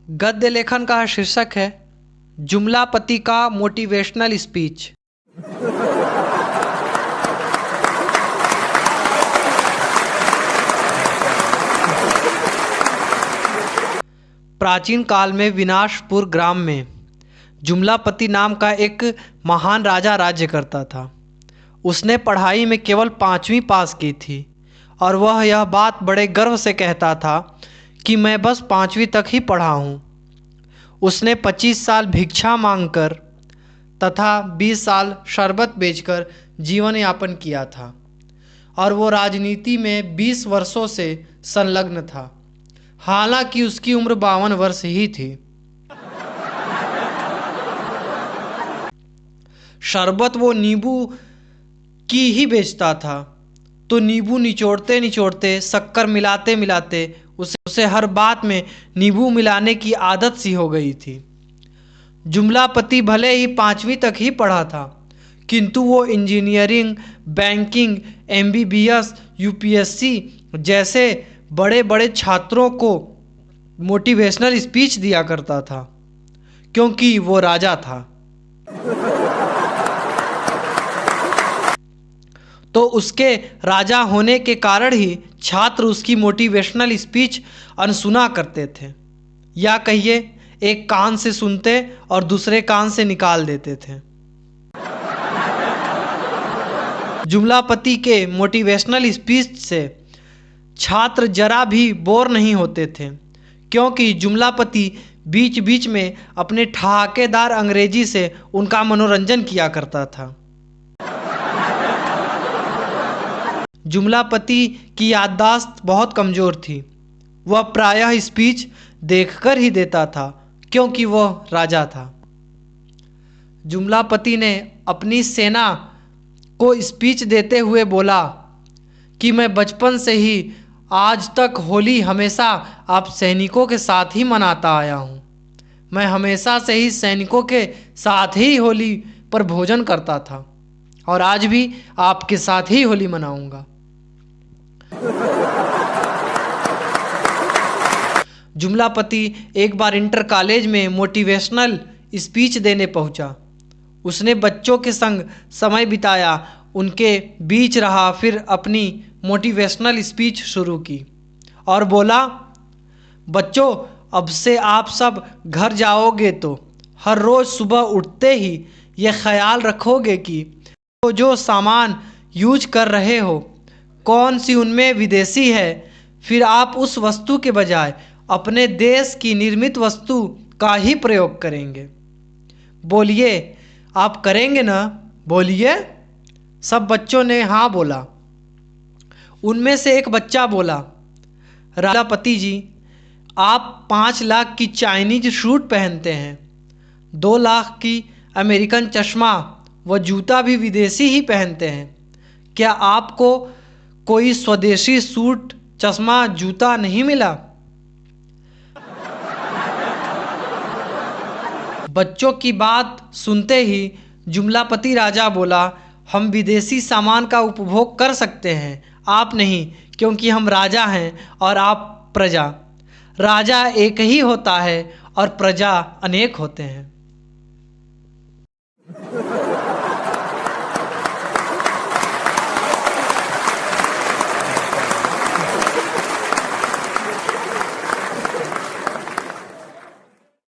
गद्य लेखन का शीर्षक है जुमलापति का मोटिवेशनल स्पीच। प्राचीन काल में विनाशपुर ग्राम में जुमलापति नाम का एक महान राजा राज्य करता था। उसने पढ़ाई में केवल 5वीं पास की थी और वह यह बात बड़े गर्व से कहता था कि मैं बस 5वीं तक ही पढ़ा हूँ। उसने 25 साल भिक्षा मांगकर तथा 20 साल शरबत बेचकर जीवन यापन किया था और वो राजनीति में 20 वर्षों से संलग्न था। हालांकि उसकी उम्र 52 वर्ष ही थी। शरबत वो नींबू की ही बेचता था, तो नींबू निचोड़ते निचोड़ते शक्कर मिलाते मिलाते उसे हर बात में नींबू मिलाने की आदत सी हो गई थी। जुमलापति भले ही 5वीं तक ही पढ़ा था, किंतु वो इंजीनियरिंग, बैंकिंग, MBBS, UPSC जैसे बड़े बड़े छात्रों को मोटिवेशनल स्पीच दिया करता था, क्योंकि वो राजा था। तो उसके राजा होने के कारण ही छात्र उसकी मोटिवेशनल स्पीच अनसुना करते थे, या कहिए एक कान से सुनते और दूसरे कान से निकाल देते थे। जुमलापति के मोटिवेशनल स्पीच से छात्र जरा भी बोर नहीं होते थे, क्योंकि जुमलापति बीच बीच में अपने ठहाकेदार अंग्रेजी से उनका मनोरंजन किया करता था। जुमलापति की याददाश्त बहुत कमज़ोर थी। वह प्रायः स्पीच देखकर ही देता था, क्योंकि वह राजा था। जुमलापति ने अपनी सेना को स्पीच देते हुए बोला कि मैं बचपन से ही आज तक होली हमेशा आप सैनिकों के साथ ही मनाता आया हूँ। मैं हमेशा से ही सैनिकों के साथ ही होली पर भोजन करता था और आज भी आपके साथ ही होली मनाऊंगा। जुमलापति एक बार इंटर कॉलेज में मोटिवेशनल स्पीच देने पहुंचा। उसने बच्चों के संग समय बिताया, उनके बीच रहा, फिर अपनी मोटिवेशनल स्पीच शुरू की और बोला, बच्चों, अब से आप सब घर जाओगे तो हर रोज़ सुबह उठते ही ये ख्याल रखोगे कि जो सामान यूज कर रहे हो कौन सी उनमें विदेशी है। फिर आप उस वस्तु के बजाय अपने देश की निर्मित वस्तु का ही प्रयोग करेंगे। बोलिए, आप करेंगे ना? बोलिए। सब बच्चों ने हाँ बोला। उनमें से एक बच्चा बोला, राजापति जी, आप 5 लाख की चाइनीज सूट पहनते हैं, 2 लाख की अमेरिकन चश्मा व जूता भी विदेशी ही पहनते हैं। क्या आपको कोई स्वदेशी सूट, चश्मा, जूता नहीं मिला? बच्चों की बात सुनते ही जुमलापति राजा बोला, हम विदेशी सामान का उपभोग कर सकते हैं, आप नहीं, क्योंकि हम राजा हैं और आप प्रजा। राजा एक ही होता है और प्रजा अनेक होते हैं।